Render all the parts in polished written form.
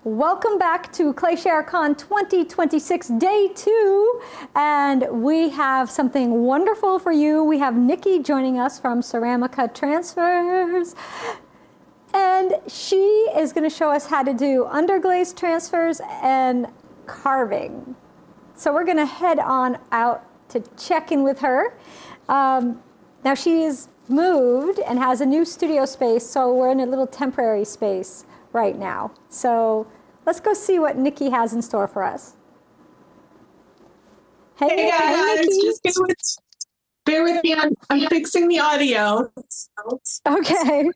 Welcome back to ClayShareCon 2026 Day 2, and we have something wonderful for you. We have Niki joining us from Ceramica Transfers, and she is going to show us how to do underglaze transfers and carving. So we're going to head on out to check in with her. Now she's moved and has a new studio space, so we're in a little temporary space right now. So let's go see what Niki has in store for us. Hey guys, just bear with me. I'm fixing the audio. Okay.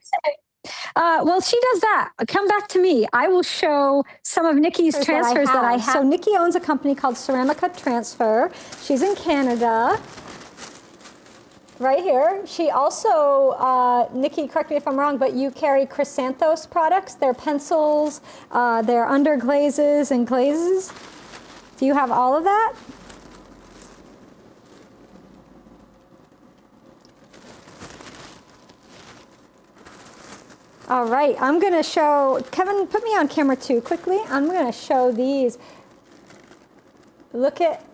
Well, she does that. Come back to me. I will show some of Niki's transfers that I have. So Niki owns a company called Ceramica Transfer. She's in Canada. Right here. She also, Niki, correct me if I'm wrong, but you carry Chrysanthos products. They're pencils, they're underglazes and glazes. Do you have all of that? All right, I'm gonna show, Kevin, put me on camera too, quickly. I'm gonna show these. Look at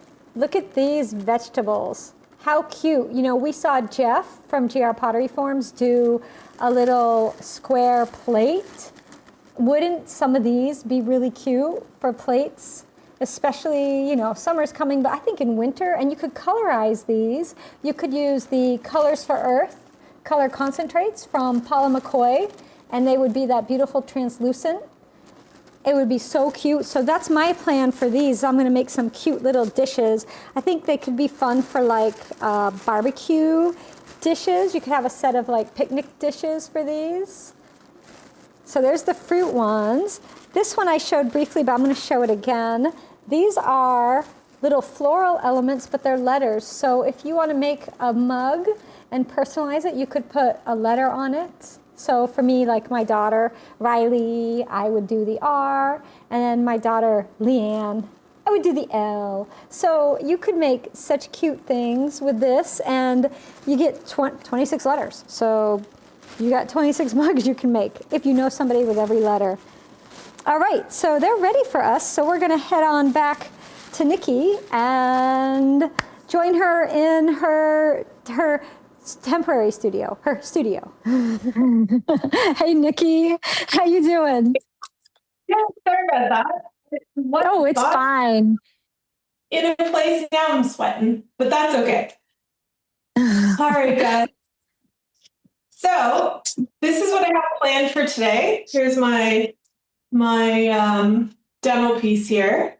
these vegetables. How cute. You know, we saw Jeff from GR Pottery Forms do a little square plate. Wouldn't some of these be really cute for plates? Especially, you know, summer's coming, but I think in winter, and you could colorize these. You could use the Colors for Earth color concentrates from Paula McCoy, and they would be that beautiful translucent. It would be so cute. So that's my plan for these. I'm gonna make some cute little dishes. I think they could be fun for like barbecue dishes. You could have a set of like picnic dishes for these. So there's the fruit ones. This one I showed briefly, but I'm gonna show it again. These are little floral elements, but they're letters. So if you wanna make a mug and personalize it, you could put a letter on it. So for me, like my daughter, Riley, I would do the R, and then my daughter, Leanne, I would do the L. So you could make such cute things with this, and you get 26 letters. So you got 26 mugs you can make if you know somebody with every letter. All right, so they're ready for us. So we're gonna head on back to Niki and join her in her temporary studio, her studio. Hey, Niki, how you doing? Yeah, sorry about that. Oh, it's fine. In a place now I'm sweating, but that's okay. All right, guys. So this is what I have planned for today. Here's my demo piece here.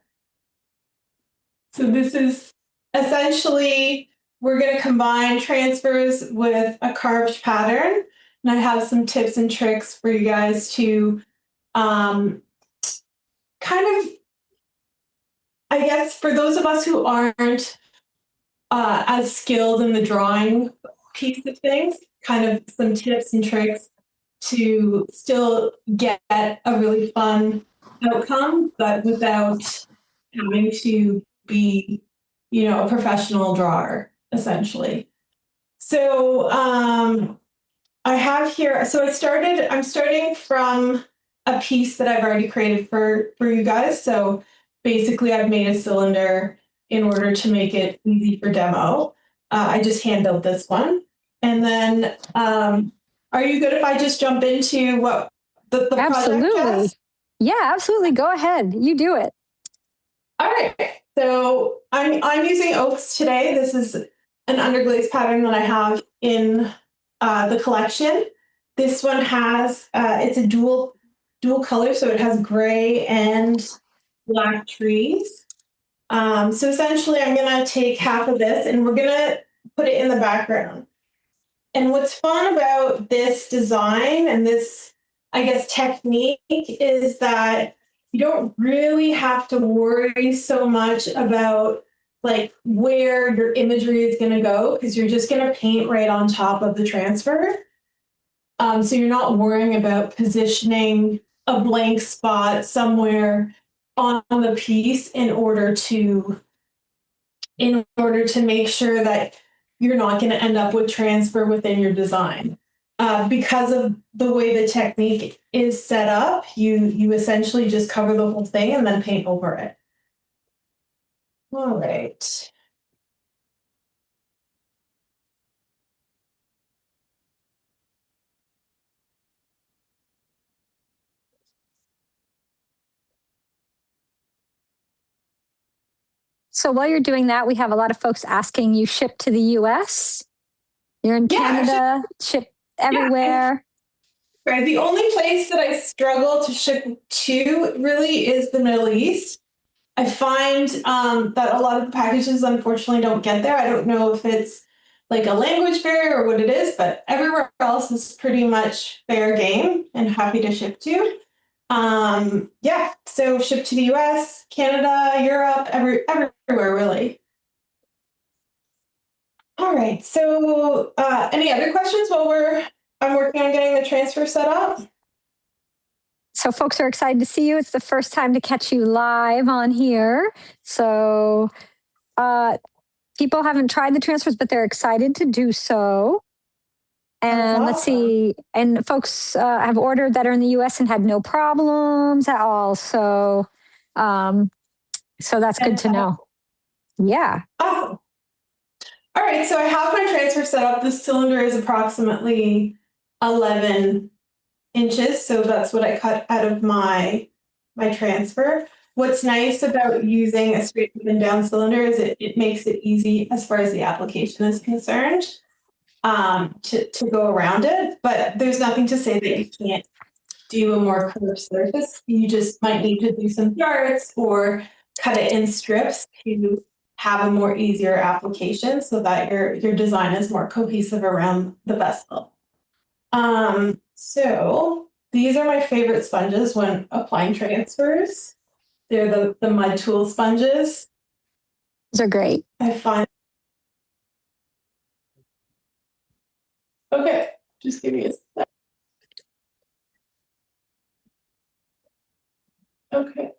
So this is essentially, we're going to combine transfers with a carved pattern. And I have some tips and tricks for you guys to kind of, I guess, for those of us who aren't as skilled in the drawing piece of things, kind of some tips and tricks to still get a really fun outcome, but without having to be, you know, a professional drawer, essentially. So I have here, so I'm starting from a piece that I've already created for you guys. So basically I've made a cylinder in order to make it easy for demo. I just hand built this one. And then are you good if I just jump into what the Absolutely. project is? Yeah, absolutely. Go ahead. You do it. All right. So I'm using oaks today. This is an underglaze pattern that I have in the collection. This one has it's a dual color, so it has gray and black trees. So essentially, I'm gonna take half of this and we're gonna put it in the background. And what's fun about this design and this, I guess, technique is that you don't really have to worry so much about like where your imagery is going to go, because you're just going to paint right on top of the transfer. So you're not worrying about positioning a blank spot somewhere on the piece in order to make sure that you're not going to end up with transfer within your design. because of the way the technique is set up, you essentially just cover the whole thing and then paint over it. All right. So while you're doing that, we have a lot of folks asking you ship to the US. You're in Canada, ship everywhere. Yeah, right. The only place that I struggle to ship to really is the Middle East. I find that a lot of the packages unfortunately don't get there. I don't know if it's like a language barrier or what it is, but everywhere else is pretty much fair game and happy to ship to. Yeah, so ship to the US, Canada, Europe, everywhere really. All right, so any other questions while I'm working on getting the transfer set up? So folks are excited to see you. It's the first time to catch you live on here. So people haven't tried the transfers, but they're excited to do so. And let's see, and folks have ordered that are in the US and had no problems at all. So so that's good to know. Yeah. Awesome. All right, so I have my transfer set up. This cylinder is approximately 11 inches, so that's what I cut out of my transfer. What's nice about using a straight up and down cylinder is it makes it easy as far as the application is concerned to go around it, but there's nothing to say that you can't do a more curved surface. You just might need to do some darts or cut it in strips to have a more easier application so that your design is more cohesive around the vessel. So these are my favorite sponges when applying transfers. They're the mud tool sponges. Those are great. I find. Okay, just give me a sec. Okay.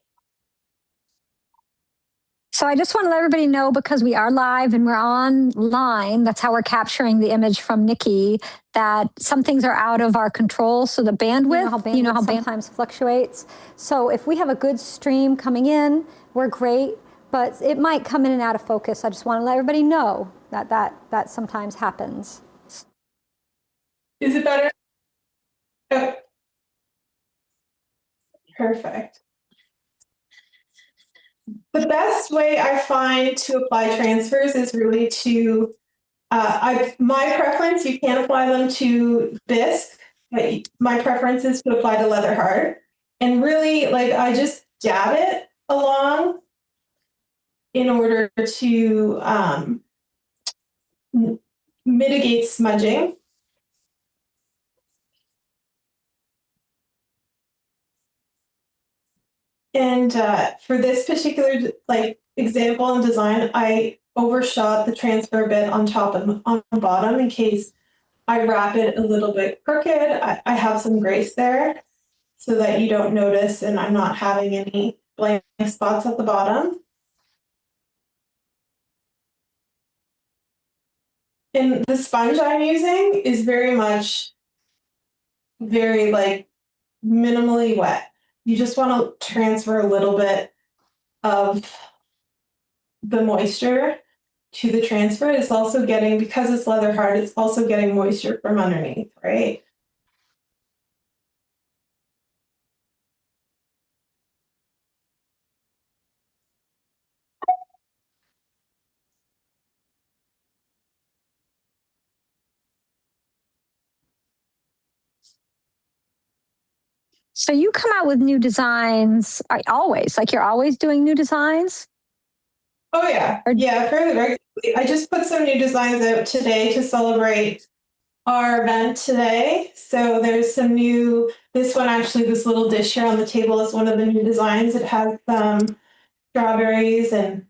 So I just want to let everybody know, because we are live and we're online, that's how we're capturing the image from Niki, that some things are out of our control. So the bandwidth, you know how bandwidth sometimes fluctuates. So if we have a good stream coming in, we're great, but it might come in and out of focus. I just want to let everybody know that sometimes happens. Is it better? Okay. Perfect. The best way I find to apply transfers is really to, my preference, you can apply them to bisque, but my preference is to apply to leather hard. And really, like, I just dab it along in order to mitigate smudging. And for this particular example and design, I overshot the transfer bit on top and on the bottom in case I wrap it a little bit crooked. I have some grace there so that you don't notice and I'm not having any blank spots at the bottom. And the sponge I'm using is very minimally wet. You just want to transfer a little bit of the moisture to the transfer. It's also getting, because it's leather hard, it's also getting moisture from underneath, right? So you come out with new designs always, like you're always doing new designs? Oh yeah, yeah, fairly regularly. I just put some new designs out today to celebrate our event today. So there's some new, this one actually, this little dish here on the table is one of the new designs. It has strawberries and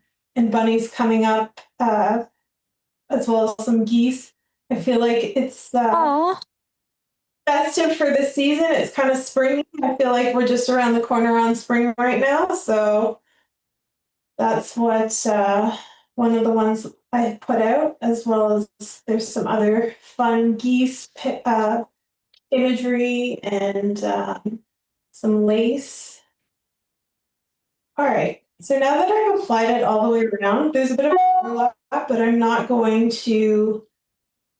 bunnies coming up, as well as some geese. I feel like it's festive for this season. It's kind of spring. I feel like we're just around the corner on spring right now. So that's what one of the ones I put out, as well as there's some other fun geese imagery and some lace. All right, so now that I've applied it all the way around, there's a bit of overlap, but I'm not going to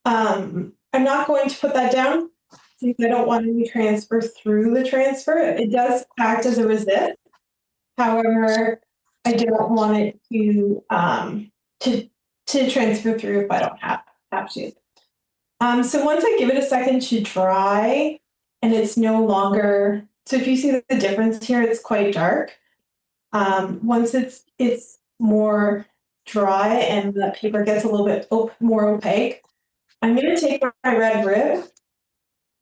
put that down since I don't want any transfer through the transfer. It does act as a resist. However, I don't want it to transfer through if I don't have to. So once I give it a second to dry, and it's no longer, so if you see the difference here, it's quite dark. Once it's more dry and the paper gets a little bit more opaque, I'm going to take my red rib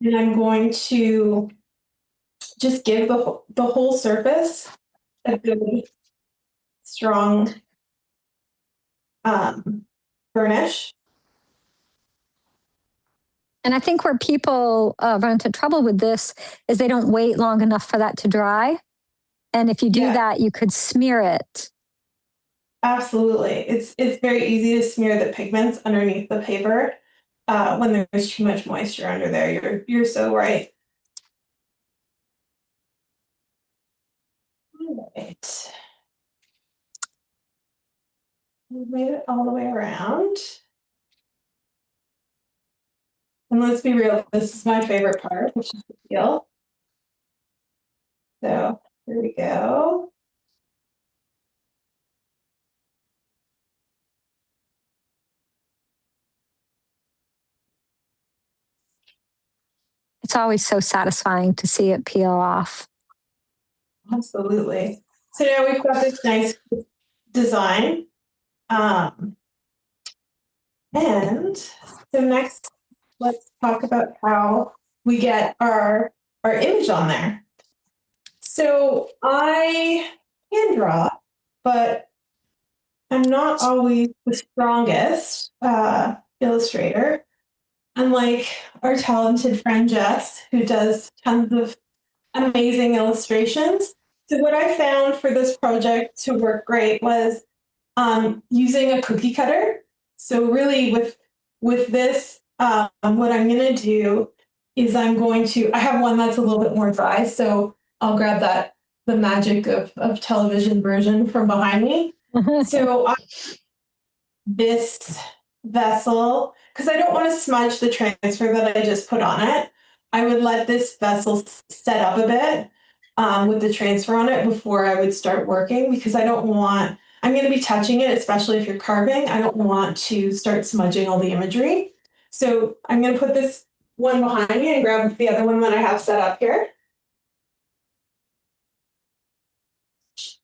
and I'm going to just give the whole surface a good strong burnish. And I think where people run into trouble with this is they don't wait long enough for that to dry. And if you do that, you could smear it. Absolutely. It's very easy to smear the pigments underneath the paper when there's too much moisture under there. You're so right. All right. We've made it all the way around. And let's be real, this is my favorite part, which is the peel. So here we go. It's always so satisfying to see it peel off. Absolutely. So now we've got this nice design. And so next, let's talk about how we get our image on there. So I can draw, but I'm not always the strongest illustrator. Unlike our talented friend Jess, who does tons of amazing illustrations. So what I found for this project to work great was using a cookie cutter. So really with this, what I'm going to do is I have one that's a little bit more dry, so I'll grab the magic of television version from behind me. So this vessel, because I don't want to smudge the transfer that I just put on it, I would let this vessel set up a bit with the transfer on it before I would start working, because I'm going to be touching it, especially if you're carving. I don't want to start smudging all the imagery. So I'm going to put this one behind me and grab the other one that I have set up here.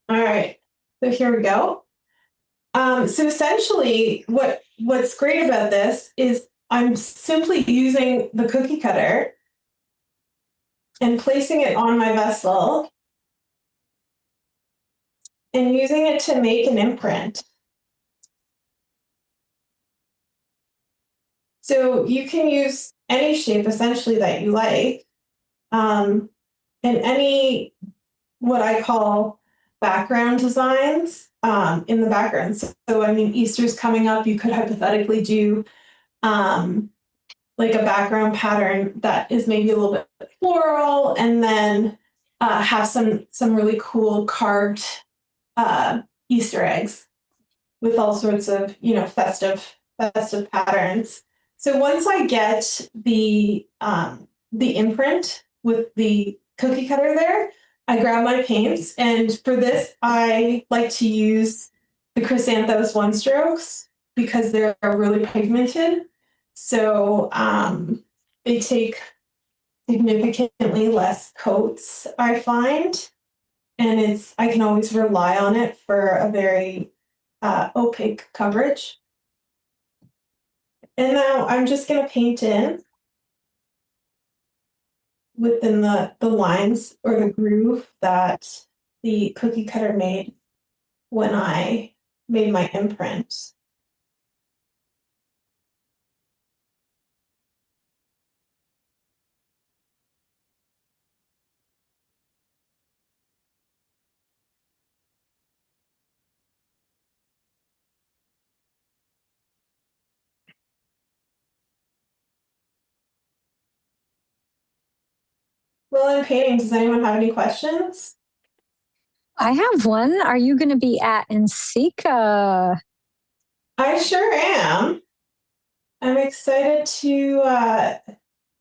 All right, so here we go. So essentially what's great about this is I'm simply using the cookie cutter and placing it on my vessel and using it to make an imprint. So you can use any shape essentially that you like, and any what I call background designs in the background. So I mean, Easter's coming up. You could hypothetically do like a background pattern that is maybe a little bit floral, and then have some really cool carved Easter eggs with all sorts of festive patterns. So once I get the imprint with the cookie cutter there, I grab my paints, and for this I like to use the Chrysanthus One Strokes because they're really pigmented. So they take significantly less coats, I find, and I can always rely on it for a very opaque coverage. And now I'm just going to paint in within the lines or the groove that the cookie cutter made when I made my imprint. Well, in painting, does anyone have any questions? I have one. Are you going to be at NCECA? I sure am. I'm excited to,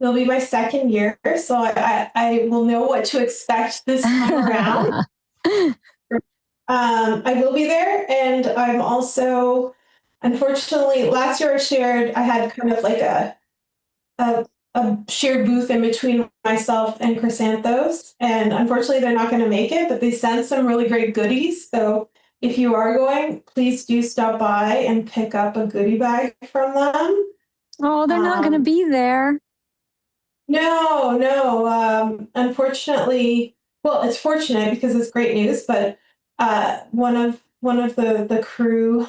it'll be my second year, so I will know what to expect this time around. I will be there, and I'm also, unfortunately, last year I had kind of like a, a shared booth in between myself and Chrysanthos, and unfortunately they're not going to make it, but they sent some really great goodies. So if you are going, please do stop by and pick up a goodie bag from them. Oh, they're not going to be there. No, no. Unfortunately, well, it's fortunate because it's great news, but one of the crew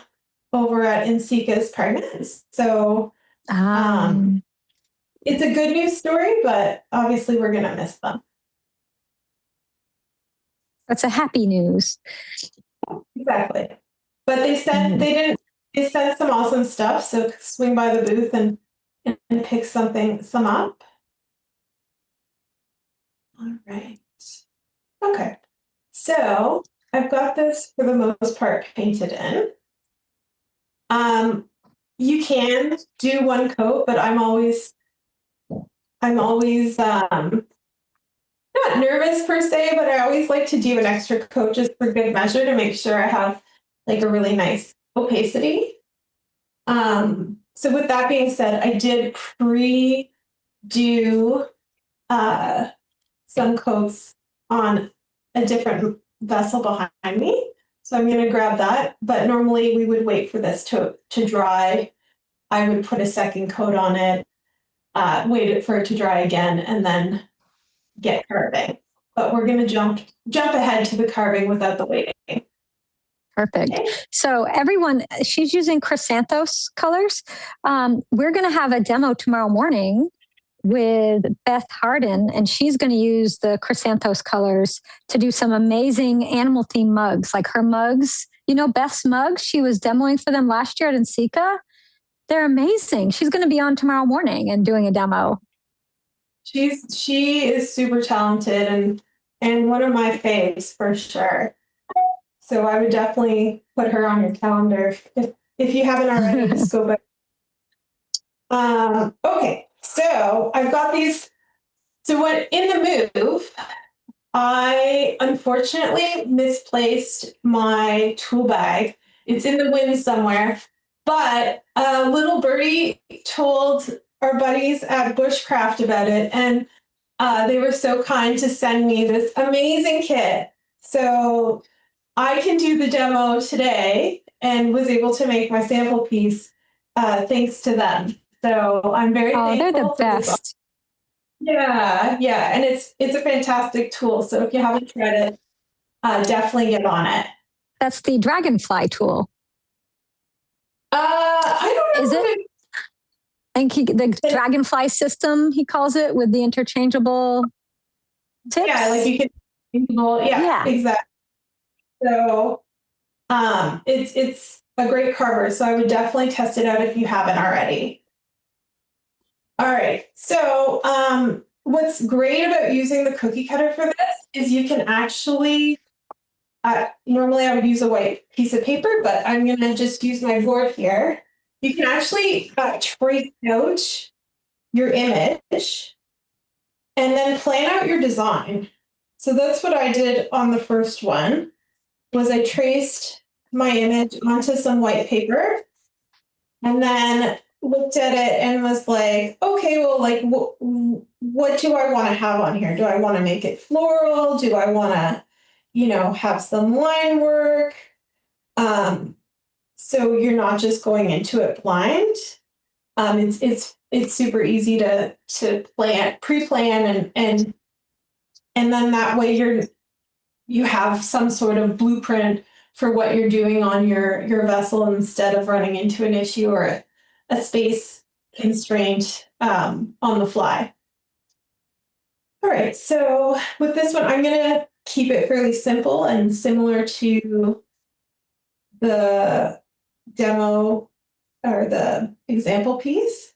over at NCECA is pregnant. So it's a good news story, but obviously we're gonna miss them. That's a happy news. Exactly. But they sent some awesome stuff, so swing by the booth and pick some up. All right. Okay. So I've got this for the most part painted in. You can do one coat, but I'm always not nervous per se, but I always like to do an extra coat just for good measure to make sure I have like a really nice opacity. So with that being said, I did do some coats on a different vessel behind me. So I'm going to grab that, but normally we would wait for this to dry. I would put a second coat on it, wait for it to dry again, and then get carving. But we're going to jump ahead to the carving without the waiting. Perfect. Okay. So everyone, she's using Chrysanthos colors. We're going to have a demo tomorrow morning with Beth Harden, and she's going to use the Chrysanthos colors to do some amazing animal themed mugs, like her mugs. You know, Beth's mugs, she was demoing for them last year at NCECA. They're amazing. She's going to be on tomorrow morning and doing a demo. She is super talented and one of my faves for sure. So I would definitely put her on your calendar if you haven't already. Just go back. Okay, so I've got these. So when in the move, I unfortunately misplaced my tool bag. It's in the wind somewhere, but a little birdie told our buddies at Bushcraft about it, and they were so kind to send me this amazing kit. So I can do the demo today and was able to make my sample piece thanks to them. So I'm very thankful. They're the best. Yeah, and it's a fantastic tool. So if you haven't tried it, definitely get on it. That's the Dragonfly tool. I don't know. Is it? I think the Dragonfly system, he calls it, with the interchangeable tips. Yeah, like you can. Yeah, exactly. So, it's a great carver. So I would definitely test it out if you haven't already. All right. So, what's great about using the cookie cutter for this is you can actually. Normally I would use a white piece of paper, but I'm going to just use my board here. You can actually trace out your image and then plan out your design. So that's what I did on the first one, was I traced my image onto some white paper and then looked at it and was like, okay, well, like, what do I want to have on here? Do I want to make it floral? Do I want to, have some line work? So you're not just going into it blind. It's super easy to pre-plan and then that way you have some sort of blueprint for what you're doing on your vessel instead of running into an issue or a space constraint on the fly. All right, so with this one, I'm gonna keep it fairly simple and similar to the demo or the example piece.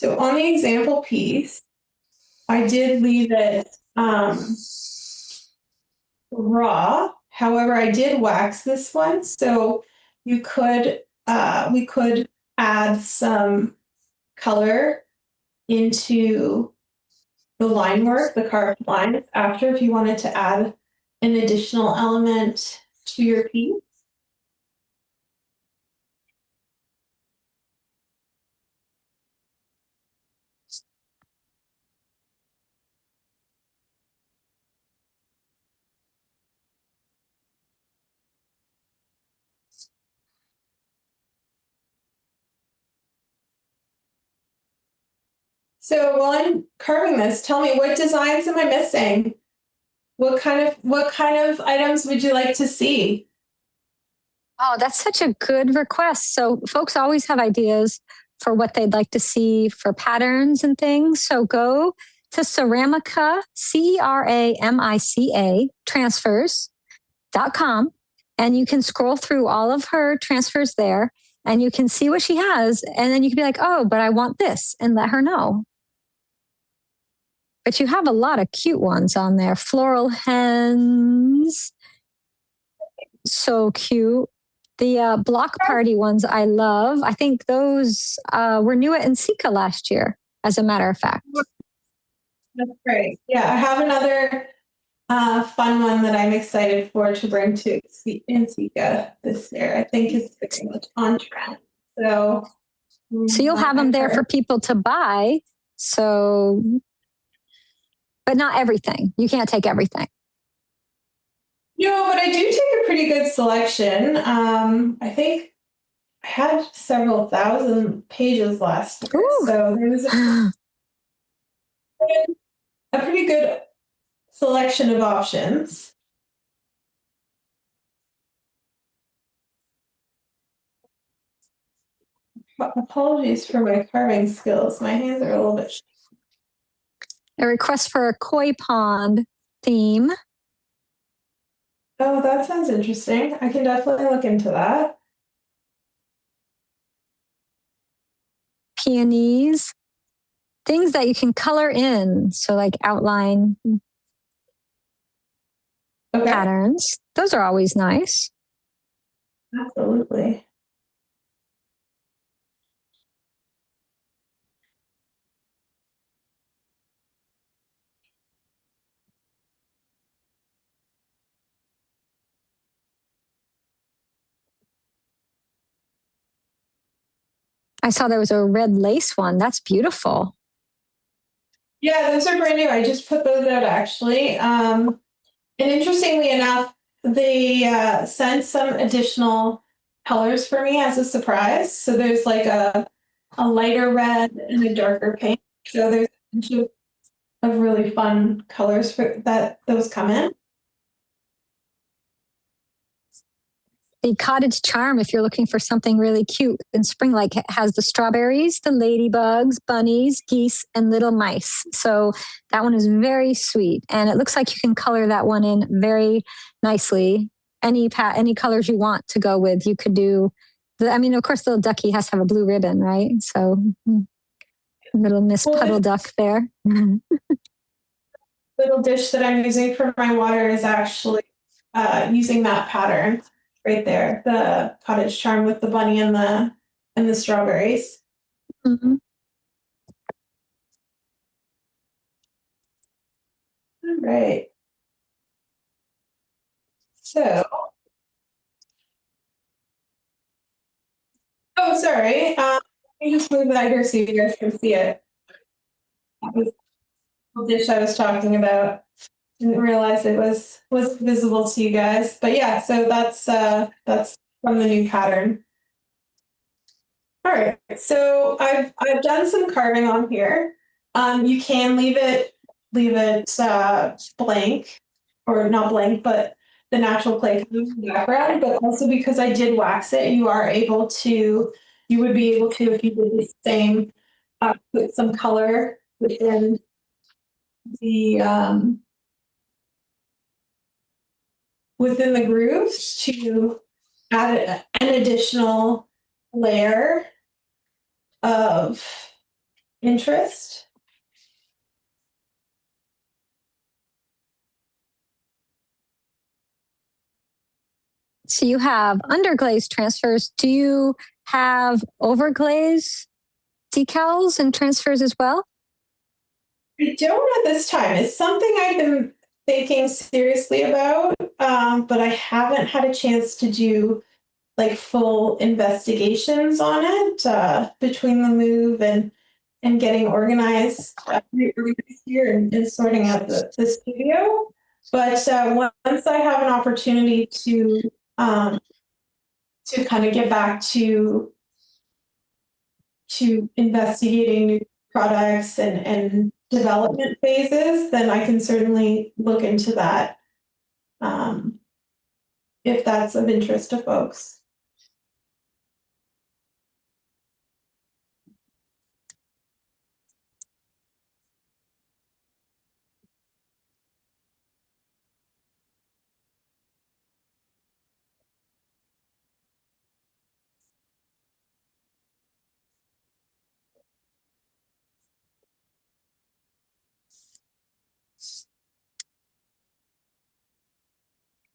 So on the example piece, I did leave it raw. However, I did wax this one, so you could we could add some color into the line work, the carved lines after if you wanted to add an additional element to your piece. So while I'm carving this, tell me what designs am I missing? What kind of items would you like to see? Oh, that's such a good request. So folks always have ideas for what they'd like to see for patterns and things. So go to Ceramica, Ceramica transfers.com, and you can scroll through all of her transfers there and you can see what she has. And then you can be like, oh, but I want this, and let her know. But you have a lot of cute ones on there. Floral hens. So cute. The block party ones I love. I think those were new at Nsika last year, as a matter of fact. That's great. Yeah, I have another fun one that I'm excited for to bring to Nsika this year. I think it's pretty much on trend. So you'll have them there for people to buy. So, but not everything. You can't take everything. No, but I do take a pretty good selection. I think I had several thousand pages last year. Ooh. So there was a pretty good selection of options. Apologies for my carving skills. My hands are a little bit. A request for a koi pond theme. Oh, that sounds interesting. I can definitely look into that. Peonies. Things that you can color in. So like outline patterns. Those are always nice. Absolutely. I saw there was a red lace one. That's beautiful. Yeah, those are brand new. I just put those out actually. And interestingly enough, they sent some additional colors for me as a surprise. So there's like a lighter red and a darker pink. So there's a bunch of really fun colors for that those come in. The cottage charm, if you're looking for something really cute in spring, like has the strawberries, the ladybugs, bunnies, geese, and little mice. So that one is very sweet. And it looks like you can color that one in very nicely. Any colors you want to go with, you could do. I mean, of course, the little ducky has to have a blue ribbon, right? So little Miss Puddle Duck there. Little dish that I'm using for my water is actually using that pattern right there, the cottage charm with the bunny and the strawberries. Mm-hmm. All right. So, oh, sorry. Let me just move that here so you guys can see it. That was the dish I was talking about. Didn't realize it was visible to you guys, but yeah. So that's from the new pattern. All right. So I've done some carving on here. You can leave it blank, or not blank, but the natural clay background. But also because I did wax it, you would be able to, if you did the same, put some color within the grooves to add an additional layer of interest. So you have underglaze transfers. Do you have overglaze decals and transfers as well? I don't at this time. It's something I've been thinking seriously about, but I haven't had a chance to do like full investigations on it between the move and getting organized, reorganized here and sorting out the studio. But once I have an opportunity to kind of get back to investigating new products and development phases, then I can certainly look into that if that's of interest to folks.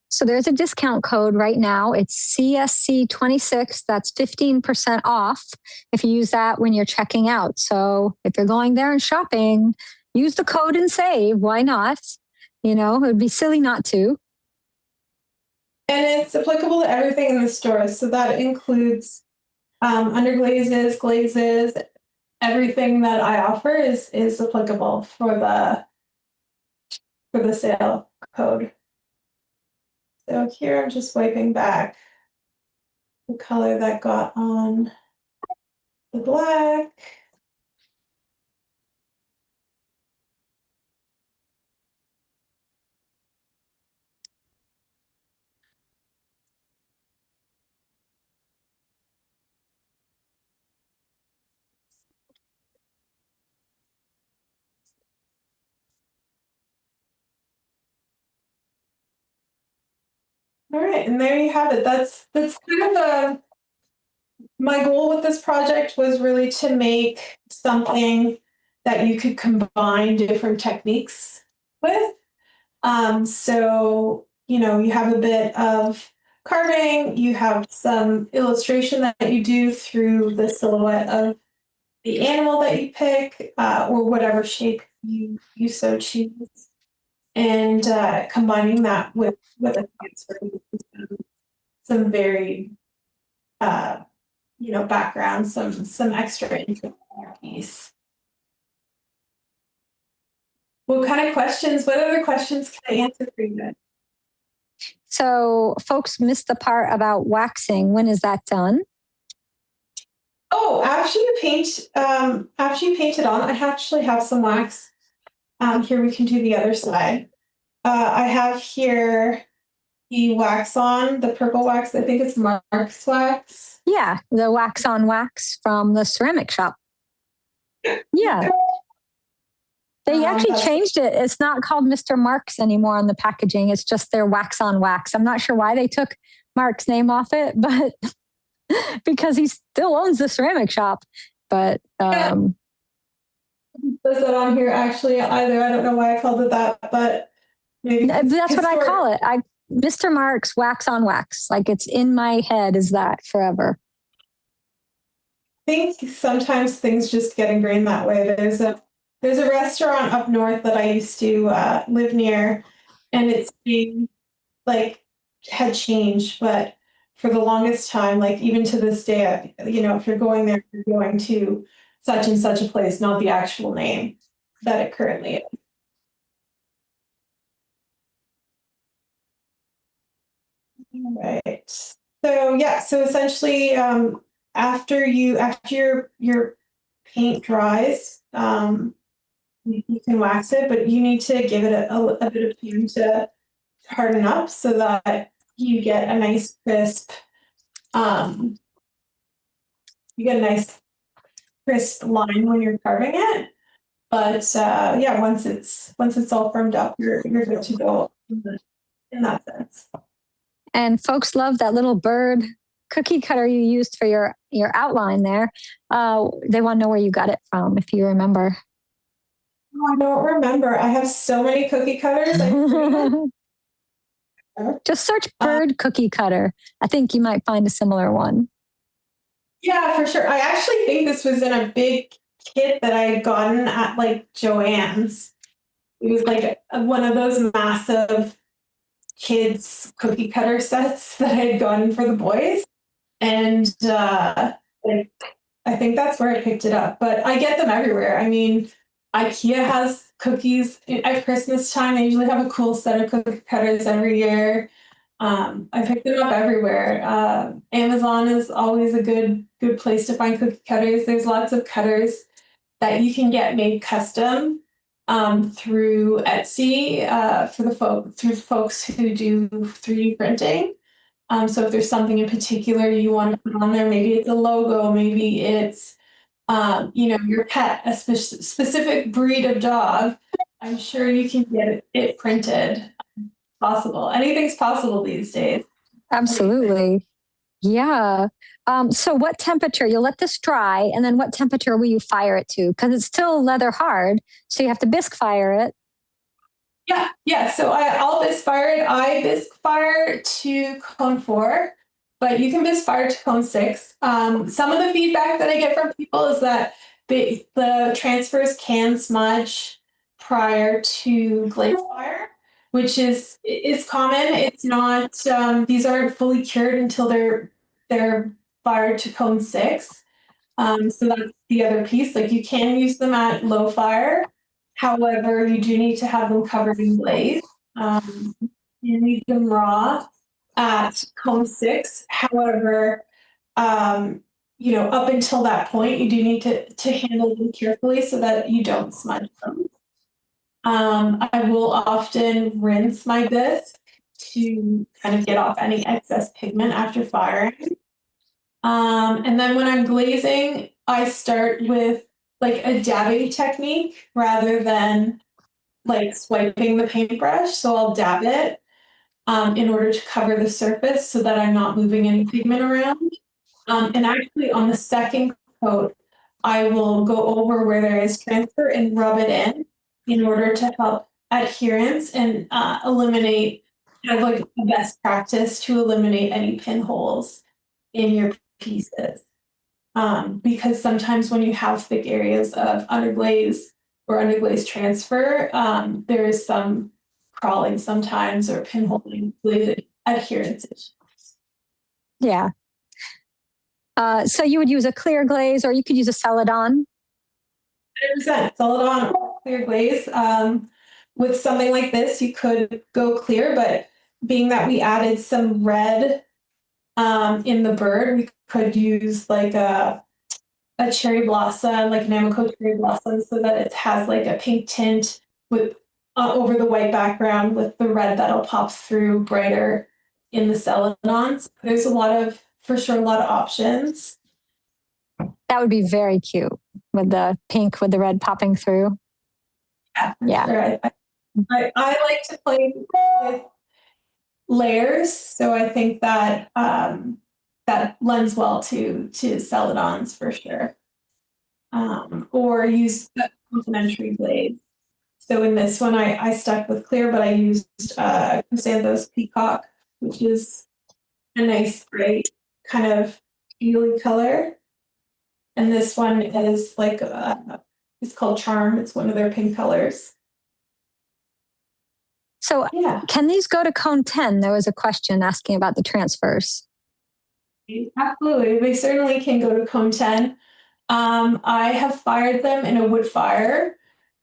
So there's a discount code right now. It's CSC26. That's 15% off if you use that when you're checking out. So if you're going there and shopping, use the code and save. Why not? You know, it would be silly not to. And it's applicable to everything in the store. So that includes underglazes, glazes, everything that I offer is applicable for the sale code. So here I'm just wiping back the color that got on the black. All right, and there you have it. That's kind of my goal with this project was really to make something that you could combine different techniques with. So, you know, you have a bit of carving, you have some illustration that you do through the silhouette of the animal that you pick, or whatever shape you so choose, and combining that with a transfer, some very you know, background, some extra interest in your piece. What kind of questions? What other questions can I answer for you? So folks missed the part about waxing. When is that done? Oh, after you paint it on, I actually have some wax. Here we can do the other side. I have here the wax on, the purple wax. I think it's Mark's wax. Yeah, the wax on wax from the ceramic shop. Yeah. They actually changed it. It's not called Mr. Marks anymore on the packaging. It's just their wax on wax. I'm not sure why they took Mark's name off it, but because he still owns the ceramic shop. But There's that on here actually either. I don't know why I called it that, but maybe that's what I call it. Mr. Mark's wax on wax. Like it's in my head is that forever. I think sometimes things just get ingrained that way. There's a restaurant up north that I used to live near, and it's being like had changed, but for the longest time, like even to this day, you know, if you're going there, you're going to such and such a place, not the actual name that it currently is. All right. So yeah, so essentially, after your paint dries, you can wax it, but you need to give it a bit of time to harden up so that you get a nice crisp, line when you're carving it. But yeah, once it's all firmed up, you're good to go in that sense. And folks love that little bird cookie cutter you used for your outline there. They want to know where you got it from, if you remember. Oh, I don't remember. I have so many cookie cutters. Just search bird cookie cutter. I think you might find a similar one. Yeah, for sure. I actually think this was in a big kit that I had gotten at like Joann's. It was like one of those massive kids cookie cutter sets that I had gotten for the boys. And like, I think that's where I picked it up. But I get them everywhere. I mean, IKEA has cookies at Christmas time. They usually have a cool set of cookie cutters every year. I picked them up everywhere. Amazon is always a good place to find cookie cutters. There's lots of cutters that you can get made custom through Etsy for the folks who do 3D printing. So if there's something in particular you want to put on there, maybe it's a logo, maybe it's your pet, a specific breed of dog. I'm sure you can get it printed. Possible. Anything's possible these days. Absolutely. Yeah. So what temperature? You'll let this dry, and then what temperature will you fire it to? Because it's still leather hard, so you have to bisque fire it. Yeah. So I'll bisque fire it. I bisque fire to cone 4, but you can bisque fire to cone 6. Some of the feedback that I get from people is that the transfers can smudge prior to glaze fire, which is common. It's not, these aren't fully cured until they're fired to cone 6. So that's the other piece. Like, you can use them at low fire. However, you do need to have them covered in glaze. You need them raw at cone 6. However, up until that point, you do need to handle them carefully so that you don't smudge them. I will often rinse my bisque to kind of get off any excess pigment after firing. And then when I'm glazing, I start with like a dabbing technique rather than like swiping the paintbrush. So I'll dab it in order to cover the surface so that I'm not moving any pigment around. And actually on the second coat, I will go over where there is transfer and rub it in order to help adherence and eliminate, kind of like the best practice to eliminate any pinholes in your pieces. Because sometimes when you have thick areas of underglaze or underglaze transfer, there is some crawling sometimes or pinholing glaze adherence issues. Yeah. So you would use a clear glaze, or you could use a Celadon. 100% Celadon or clear glaze. With something like this, you could go clear, but being that we added some red in the bird, we could use like a cherry blossom, like an Amoco cherry blossom, so that it has like a pink tint with over the white background with the red that'll pop through brighter in the Celadons. There's for sure a lot of options. That would be very cute with the pink with the red popping through. Yeah. Sure. I like to play with layers, so I think that that lends well to Celadons for sure. Or use the complementary glaze. So in this one, I stuck with clear, but I used Chrysanthos Peacock, which is a nice, bright kind of tealy color. And this one is like, it's called Charm. It's one of their pink colors. So Can these go to cone 10? There was a question asking about the transfers. Absolutely. They certainly can go to cone 10. I have fired them in a wood fire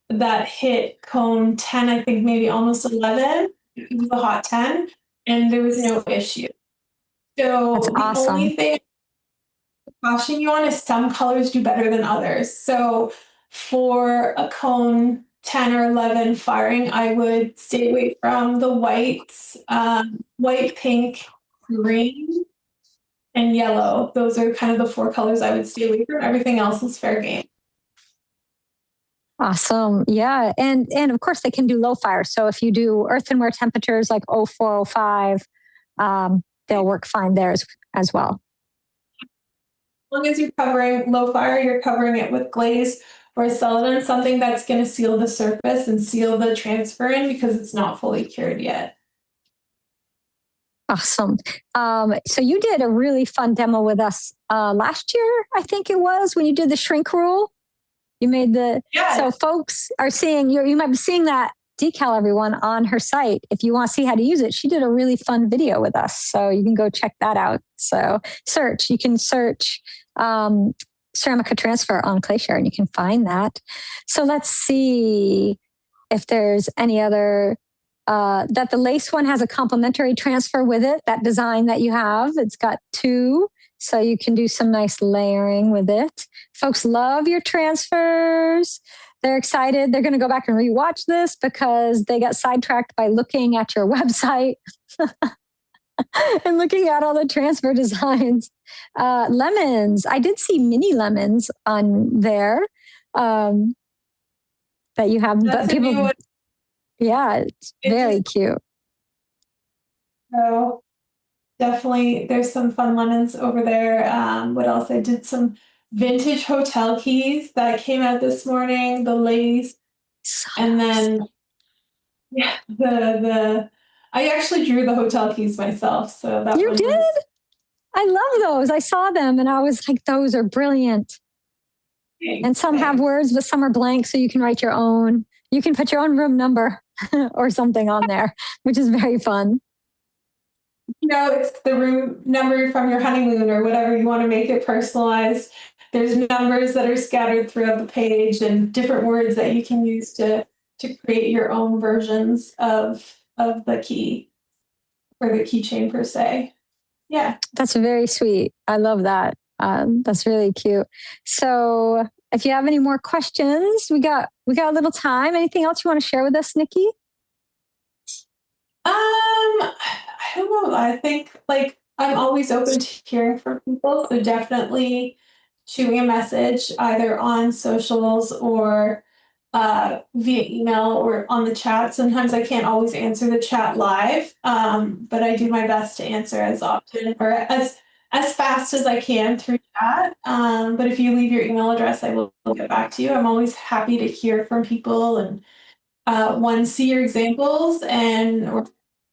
that hit cone 10, I think maybe almost 11. It was a hot 10, and there was no issue. So that's awesome. Only thing to caution you on is some colors do better than others. So for a cone 10 or 11 firing, I would stay away from the whites, white, pink, green, and yellow. Those are kind of the 4 colors I would stay away from. Everything else is fair game. Awesome. Yeah. And of course they can do low fire. So if you do earthenware temperatures like 04, 05, they'll work fine there as well. long as you're covering low fire, you're covering it with glaze or celadon, something that's going to seal the surface and seal the transfer in because it's not fully cured yet. Awesome. So you did a really fun demo with us last year, I think it was, when you did the shrink rule. You made so folks are seeing, you might be seeing that decal, everyone, on her site. If you want to see how to use it, she did a really fun video with us. So you can go check that out. So you can search Ceramica Transfer on Clayshare and you can find that. So let's see if there's any other, that the lace one has a complimentary transfer with it, that design that you have. It's got 2. So you can do some nice layering with it. Folks love your transfers. They're excited. They're going to go back and rewatch this because they got sidetracked by looking at your website and looking at all the transfer designs. Lemons. I did see mini lemons on there that you have. That's but people, yeah, it's very cute. So definitely, there's some fun lemons over there. What else? I did some vintage hotel keys that came out this morning. The lace, and then I actually drew the hotel keys myself. So that you did. I love those. I saw them and I was like, those are brilliant. And some have words, but some are blank, so you can write your own. You can put your own room number or something on there, which is very fun. It's the room number from your honeymoon or whatever you want to make it personalized. There's numbers that are scattered throughout the page and different words that you can use to create your own versions of the key or the keychain per se. Yeah. That's very sweet. I love that. That's really cute. So if you have any more questions, we got a little time. Anything else you want to share with us, Niki? I don't know. I think I'm always open to hearing from people. So definitely shoot me a message either on socials or via email or on the chat. Sometimes I can't always answer the chat live, but I do my best to answer as often or as fast as I can through chat. But if you leave your email address, I will get back to you. I'm always happy to hear from people and see your examples and or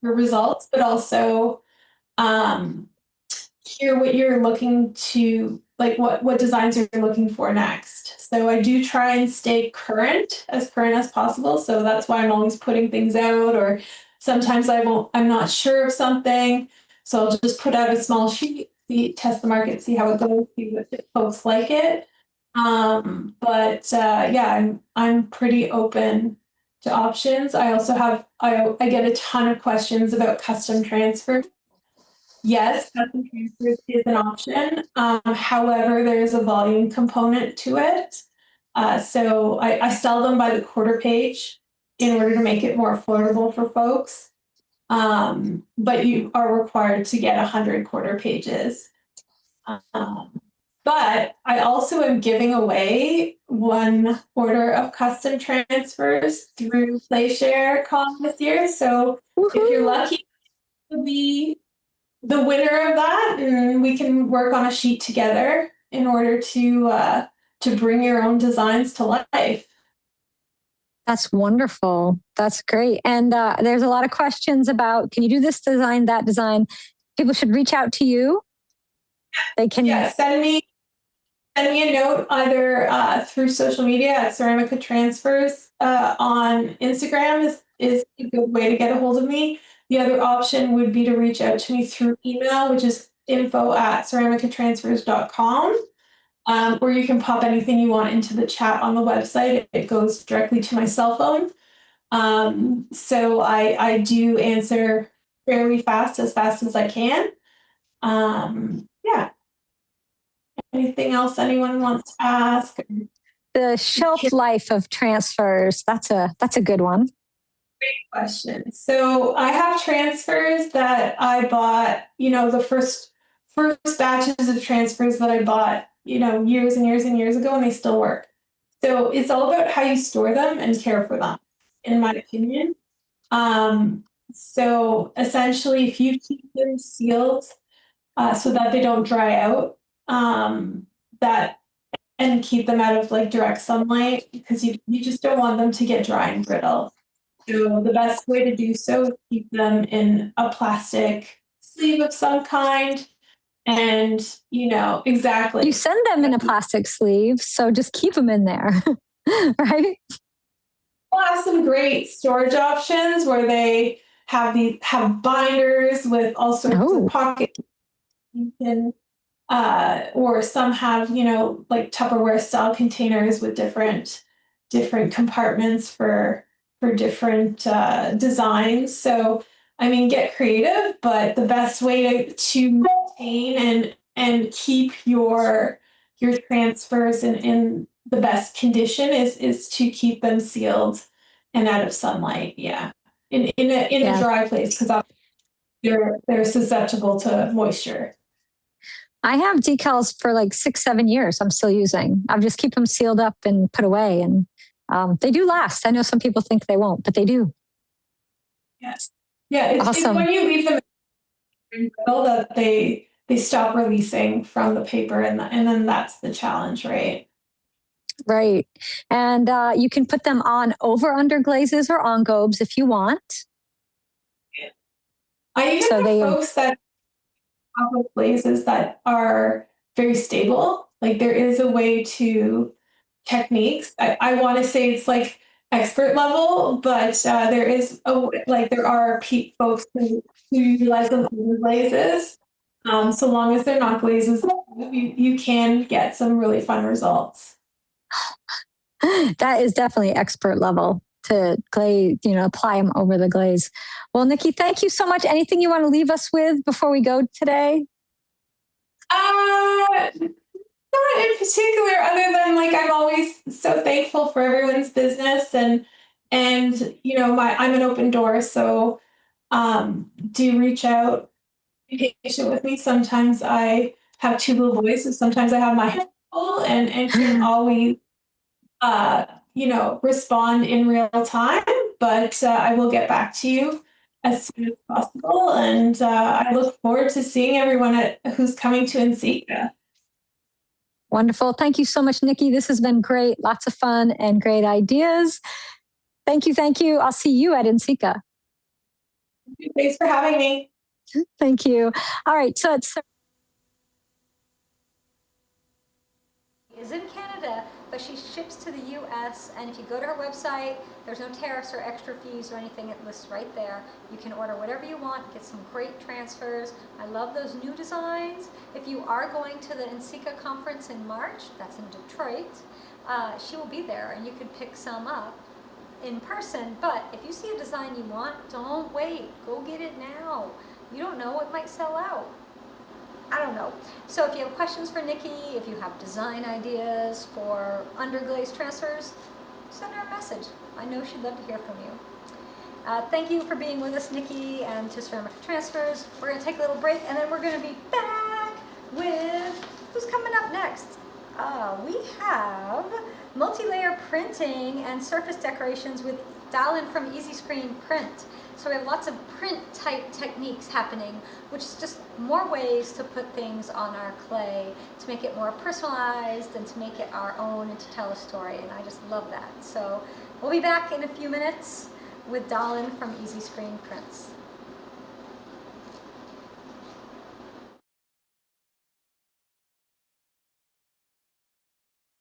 your results, but also hear what you're looking to what designs you're looking for next. So I do try and stay current as possible. So that's why I'm always putting things out, or sometimes I'm not sure of something. So I'll just put out a small sheet, test the market, see how it goes, see if folks like it. Yeah, I'm pretty open to options. I also have I get a ton of questions about custom transfer. Yes, custom transfers is an option. However, there is a volume component to it. So I sell them by the quarter page in order to make it more affordable for folks. But you are required to get 100 quarter pages. But I also am giving away 1 order of custom transfers through PlayShare.com this year. So if you're lucky to be the winner of that, and we can work on a sheet together in order to bring your own designs to life. That's wonderful. That's great. And there's a lot of questions about, can you do this design, that design? People should reach out to you. They can send me a note either through social media at Ceramica Transfers on Instagram is a good way to get a hold of me. The other option would be to reach out to me through email, which is info@ceramicatransfers.com. Or you can pop anything you want into the chat on the website. It goes directly to my cell phone. So I do answer fairly fast as I can. Yeah. Anything else anyone wants to ask? The shelf life of transfers. That's a good one. Great question. So I have transfers that I bought, the first batches of transfers that I bought, years and years and years ago, and they still work. So it's all about how you store them and care for them, in my opinion. So essentially, if you keep them sealed so that they don't dry out, that and keep them out of like direct sunlight because you just don't want them to get dry and brittle. So the best way to do so is keep them in a plastic sleeve of some kind. And exactly. You send them in a plastic sleeve, so just keep them in there, right? We'll have some great storage options where they have binders with all sorts of pockets. You can or some have, like Tupperware style containers with different compartments for different designs. So, I mean, get creative, but the best way to maintain and keep your transfers in the best condition is to keep them sealed and out of sunlight. Yeah, in a dry place because they're susceptible to moisture. I have decals for like 6-7 years. I'm still using. I just keep them sealed up and put away, and they do last. I know some people think they won't, but they do. Yes. Yeah. It's awesome. When you leave them in that they stop releasing from the paper, and then that's the challenge, right? Right. And you can put them on over underglazes or on gobes if you want. I even have folks that have glazes that are very stable. Like there is a way to techniques. I want to say it's like expert level, but there is there are folks who utilize them over glazes. So long as they're not glazes, you can get some really fun results. That is definitely expert level to glaze, apply them over the glaze. Well, Niki, thank you so much. Anything you want to leave us with before we go today? Not in particular, other than like I'm always so thankful for everyone's business and I'm an open door, so do reach out, be patient with me. Sometimes I have two little boys, so sometimes I have my hands full and can always respond in real time, but I will get back to you as soon as possible. And I look forward to seeing everyone who's coming to NCECA. Wonderful. Thank you so much, Niki. This has been great. Lots of fun and great ideas. Thank you. Thank you. I'll see you at NCECA. Thanks for having me. Thank you. All right. So it's in Canada, but she ships to the US, and if you go to her website, there's no tariffs or extra fees or anything. It lists right there. You can order whatever you want, get some great transfers. I love those new designs. If you are going to the NCECA conference in March, that's in Detroit, she will be there and you can pick some up in person. But if you see a design you want, don't wait. Go get it now. You don't know what might sell out. I don't know. So if you have questions for Niki, if you have design ideas for underglaze transfers, send her a message. I know she'd love to hear from you. Thank you for being with us, Niki, and to Ceramica Transfers. We're going to take a little break, and then we're going to be back with who's coming up next. We have multi-layer printing and surface decorations with Dallin from Easy Screen Print. So we have lots of print type techniques happening, which is just more ways to put things on our clay to make it more personalized and to make it our own and to tell a story. And I just love that. So we'll be back in a few minutes with Dallin from Easy Screen Prints.